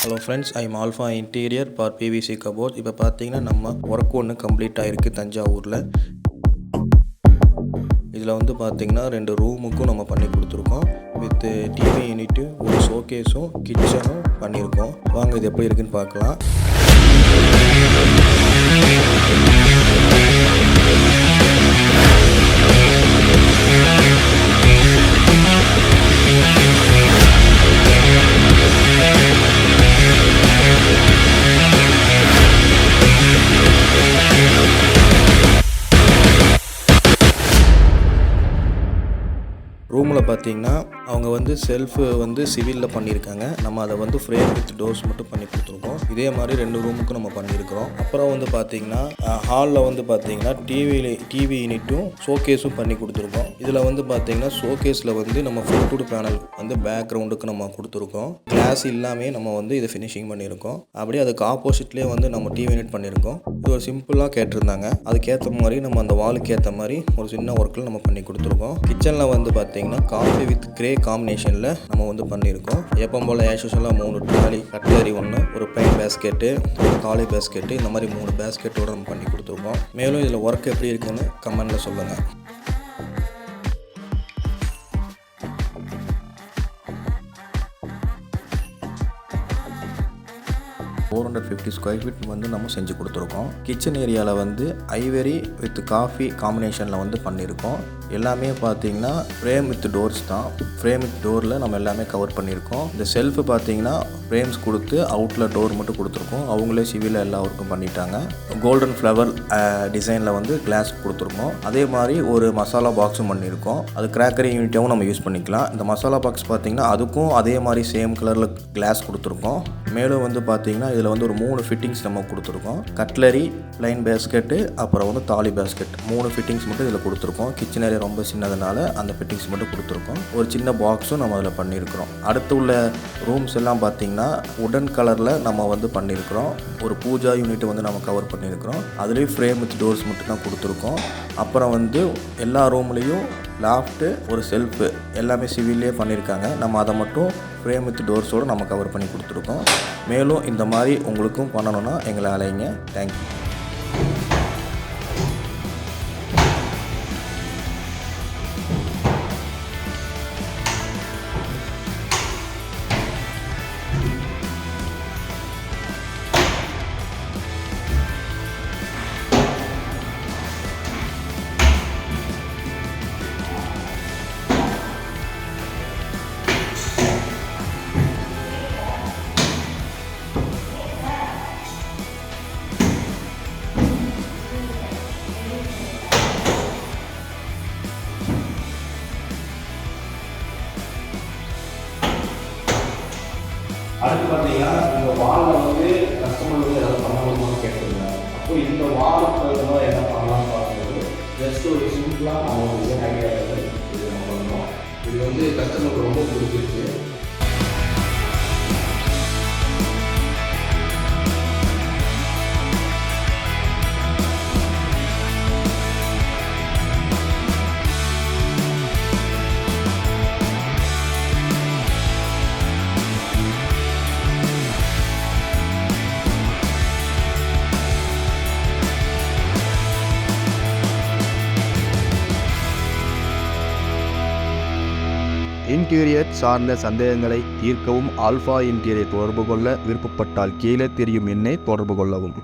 Hello friends, I am alpha interior for PVC cupboard. இப்போ பார்த்தீங்கன்னா நம்ம ஒர்க் ஒன்று கம்ப்ளீட் ஆகிருக்கு தஞ்சாவூரில். இதில் வந்து பார்த்திங்கன்னா 2 ரூமுக்கும் நம்ம பண்ணி கொடுத்துருக்கோம். வித் டிவி யூனிட்டு, ஒரு ஷோகேஸும் கிச்சனும் பண்ணியிருக்கோம். வாங்க இது எப்படி இருக்குன்னு பார்க்கலாம். ரூமில் பார்த்தீங்கன்னா அவங்க வந்து செல்ஃபு வந்து சிவிலில் பண்ணியிருக்காங்க. நம்ம அதை வந்து ஃப்ரேம் வித் டோர்ஸ் மட்டும் பண்ணி கொடுத்துருக்கோம். இதே மாதிரி 2 ரூமுக்கும் நம்ம பண்ணியிருக்கிறோம். அப்புறம் வந்து பார்த்திங்கன்னா ஹாலில் வந்து பார்த்திங்கன்னா டிவி யூனிட்டும் ஷோகேஸும் பண்ணி கொடுத்துருக்கோம். இதில் வந்து பார்த்திங்கன்னா ஷோகேஸில் வந்து நம்ம ஃபுட் பேனல் வந்து பேக்ரவுண்டுக்கு நம்ம கொடுத்துருக்கோம். கிளாஸ் இல்லாமல் நம்ம வந்து இதை ஃபினிஷிங் பண்ணியிருக்கோம். அப்படியே அதுக்கு ஆப்போசிட்லேயே வந்து நம்ம டிவி யூனிட் பண்ணியிருக்கோம். இது ஒரு சிம்பிளாக கேட்டிருந்தாங்க. அதுக்கேற்ற மாதிரி நம்ம அந்த வாலுக்கு ஏற்ற மாதிரி ஒரு சின்ன ஒர்க்கில் நம்ம பண்ணி கொடுத்துருக்கோம். கிச்சனில் வந்து பார்த்திங்கன்னா காஃபி வித் கிரே காம்பினேஷனில் நம்ம வந்து பண்ணியிருக்கோம். எப்போ போல் ஆஷுவலாக 3 ட்ராலி, கட்லரி ஒன்று, ஒரு பெயின் பேஸ்கெட்டு, ஒரு காலி பேஸ்கெட்டு, இந்த மாதிரி 3 பேஸ்கெட்டோடு நம்ம பண்ணி கொடுத்துருக்கோம். மேலும் இதில் ஒர்க் எப்படி இருக்குன்னு கமெண்டில் சொல்லுங்கள். $450 ஸ்கொயர் ஃபீட் வந்து நம்ம செஞ்சு கொடுத்துருக்கோம். கிச்சன் ஏரியாவில் வந்து ஐவரி வித் காஃபி காம்பினேஷனில் வந்து பண்ணியிருக்கோம். எல்லாமே பார்த்தீங்கன்னா ஃப்ரேம் வித் டோர்ஸ் தான். ஃப்ரேம் வித் டோரில் நம்ம எல்லாமே கவர் பண்ணியிருக்கோம். இந்த செல்ஃபு பார்த்தீங்கன்னா ஃப்ரேம்ஸ் கொடுத்து அவுட்டில் டோர் மட்டும் கொடுத்துருக்கோம். அவங்களே சிவிலில் எல்லா ஒர்க்கும் பண்ணிட்டாங்க. கோல்டன் ஃப்ளவர் டிசைனில் வந்து கிளாஸ் கொடுத்துருக்கோம். அதே மாதிரி ஒரு மசாலா பாக்ஸும் பண்ணியிருக்கோம். அது கிராக்கரி யூனிட்டாகவும் நம்ம யூஸ் பண்ணிக்கலாம். இந்த மசாலா பாக்ஸ் பார்த்தீங்கன்னா அதுக்கும் அதே மாதிரி சேம் கலரில் கிளாஸ் கொடுத்துருக்கோம். மேலும் வந்து பார்த்தீங்கன்னா இதில் வந்து ஒரு 3 ஃபிட்டிங்ஸ் நம்ம கொடுத்துருக்கோம். கட்லரி, ப்ளைன் பேஸ்கெட்டு, அப்புறம் வந்து தாலி பேஸ்கெட், 3 ஃபிட்டிங்ஸ் மட்டும் இதில் கொடுத்துருக்கோம். கிச்சன் ஏரியா ரொம்ப சின்னதுனால அந்த ஃபிட்டிங்ஸ் மட்டும் கொடுத்துருக்கோம். ஒரு சின்ன பாக்ஸும் நம்ம அதில் பண்ணியிருக்கிறோம். அடுத்து உள்ள ரூம்ஸ் எல்லாம் பார்த்தீங்கன்னா உடன் கலரில் நம்ம வந்து பண்ணியிருக்கிறோம். ஒரு பூஜா யூனிட் வந்து நம்ம கவர் பண்ணியிருக்கிறோம். அதுலேயும் ஃப்ரேம் வித் டோர்ஸ் மட்டும் தான் கொடுத்துருக்கோம். அப்புறம் வந்து எல்லா ரூம்லேயும் லாஃப்ட்டு, ஒரு செல்ஃபு எல்லாமே சிவிலே பண்ணியிருக்காங்க. நம்ம அதை மட்டும் ஃப்ரேம் வித் டோர்ஸோடு நம்ம கவர் பண்ணி கொடுத்துருக்கோம். மேலும் இந்த மாதிரி உங்களுக்கும் பண்ணணுன்னா எங்களை அலைங்க. தேங்க்யூ. அடுத்து பார்த்தீங்கன்னா இந்த வாலில் வந்து கஸ்டமர் வந்து ஏதாவது பண்ண முடியுமான்னு கேட்டிருந்தாங்க. அப்போ இந்த வாலுக்கு என்ன பண்ணலாம்னு பார்க்கும்போது ஜஸ்ட் ஒரு சிம்பிளாக நம்ம ஒரு டிசைன் ஐடியா இது நம்ம பண்ணுறோம். இது வந்து கஸ்டமருக்கு ரொம்ப பிடிச்சிருக்கு. இன்டீரியர் சார்ந்த சந்தேகங்களை தீர்க்கவும் ஆல்ஃபா இன்டீரியர் தொடர்பு கொள்ள விருப்பப்பட்டால் கீழே தெரியும் எண்ணை தொடர்பு கொள்ளவும்.